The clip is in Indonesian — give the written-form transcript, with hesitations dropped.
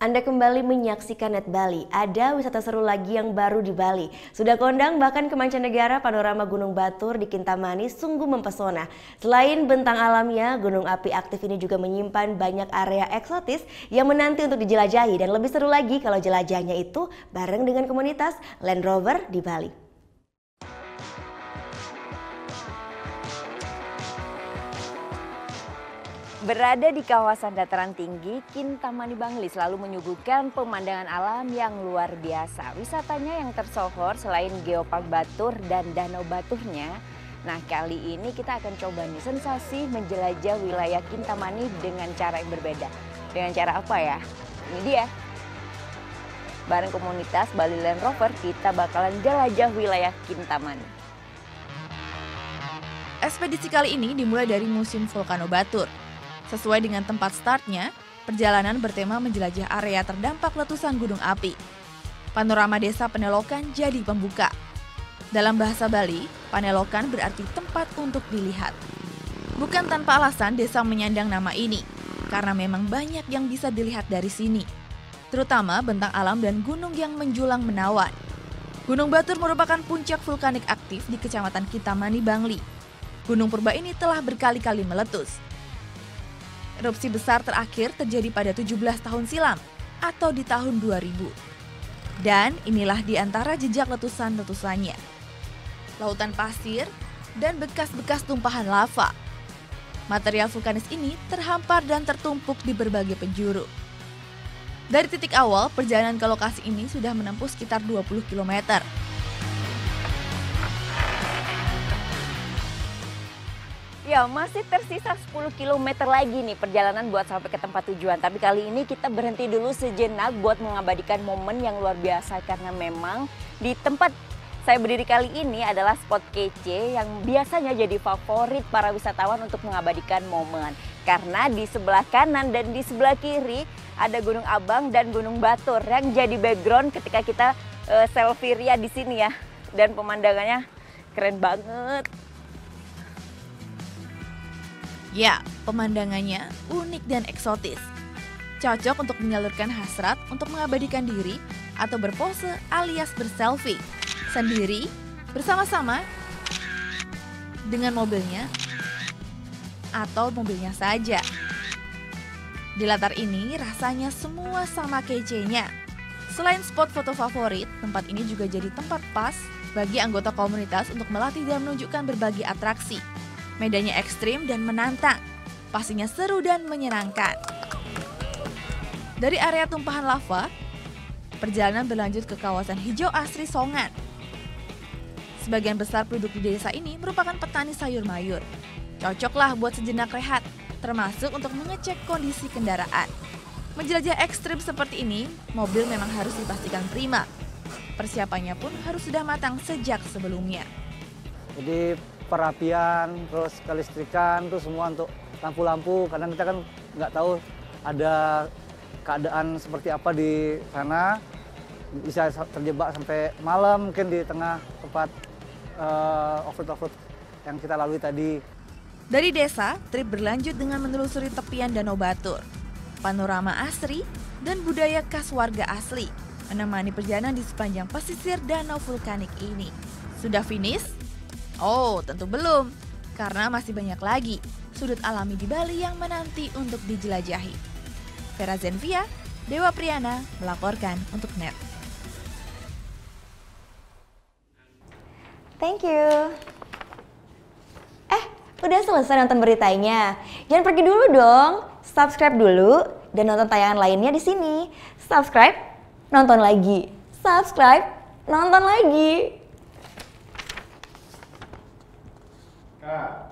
Anda kembali menyaksikan Net Bali. Ada wisata seru lagi yang baru di Bali. Sudah kondang bahkan ke mancanegara, panorama Gunung Batur di Kintamani sungguh mempesona. Selain bentang alamnya, gunung api aktif ini juga menyimpan banyak area eksotis yang menanti untuk dijelajahi. Dan lebih seru lagi kalau jelajahnya itu bareng dengan komunitas Land Rover di Bali. Berada di kawasan dataran tinggi, Kintamani Bangli selalu menyuguhkan pemandangan alam yang luar biasa. Wisatanya yang tersohor selain Geopark Batur dan Danau Baturnya. Nah, kali ini kita akan coba nih sensasi menjelajah wilayah Kintamani dengan cara yang berbeda. Dengan cara apa ya? Ini dia. Bareng komunitas Bali Land Rover, kita bakalan jelajah wilayah Kintamani. Ekspedisi kali ini dimulai dari Museum Volcano Batur. Sesuai dengan tempat startnya, perjalanan bertema menjelajah area terdampak letusan gunung api. Panorama desa Panelokan jadi pembuka. Dalam bahasa Bali, Panelokan berarti tempat untuk dilihat. Bukan tanpa alasan desa menyandang nama ini, karena memang banyak yang bisa dilihat dari sini. Terutama bentang alam dan gunung yang menjulang menawan. Gunung Batur merupakan puncak vulkanik aktif di Kecamatan Kintamani, Bangli. Gunung purba ini telah berkali-kali meletus. Erupsi besar terakhir terjadi pada 17 tahun silam atau di tahun 2000. Dan inilah di antara jejak letusan-letusannya. Lautan pasir dan bekas-bekas tumpahan lava. Material vulkanis ini terhampar dan tertumpuk di berbagai penjuru. Dari titik awal, perjalanan ke lokasi ini sudah menempuh sekitar 20 km. Ya, masih tersisa 10 km lagi nih perjalanan buat sampai ke tempat tujuan. Tapi kali ini kita berhenti dulu sejenak buat mengabadikan momen yang luar biasa. Karena memang di tempat saya berdiri kali ini adalah spot kece yang biasanya jadi favorit para wisatawan untuk mengabadikan momen. Karena di sebelah kanan dan di sebelah kiri ada Gunung Abang dan Gunung Batur yang jadi background ketika kita selfie ria di sini ya. Dan pemandangannya keren banget. Ya, pemandangannya unik dan eksotis. Cocok untuk menyalurkan hasrat untuk mengabadikan diri atau berpose alias berselfie. Sendiri, bersama-sama, dengan mobilnya, atau mobilnya saja. Di latar ini rasanya semua sama kece-nya. Selain spot foto favorit, tempat ini juga jadi tempat pas bagi anggota komunitas untuk melatih dan menunjukkan berbagai atraksi. Medannya ekstrim dan menantang, pastinya seru dan menyenangkan. Dari area tumpahan lava, perjalanan berlanjut ke kawasan hijau asri Songan. Sebagian besar penduduk di desa ini merupakan petani sayur mayur. Cocoklah buat sejenak rehat, termasuk untuk mengecek kondisi kendaraan. Menjelajah ekstrim seperti ini, mobil memang harus dipastikan prima. Persiapannya pun harus sudah matang sejak sebelumnya. Jadi perapian, terus kelistrikan, itu semua untuk lampu-lampu. Kadang kita kan nggak tahu ada keadaan seperti apa di sana. Bisa terjebak sampai malam mungkin di tengah tempat off-road yang kita lalui tadi. Dari desa, trip berlanjut dengan menelusuri tepian Danau Batur. Panorama asri dan budaya khas warga asli menemani perjalanan di sepanjang pesisir danau vulkanik ini. Sudah finish? Oh, tentu belum, karena masih banyak lagi sudut alami di Bali yang menanti untuk dijelajahi. Vera Zenvia, Dewa Priyana melaporkan untuk Net. Thank you. Udah selesai nonton beritanya? Jangan pergi dulu dong. Subscribe dulu dan nonton tayangan lainnya di sini. Subscribe, nonton lagi. Subscribe, nonton lagi. Kak.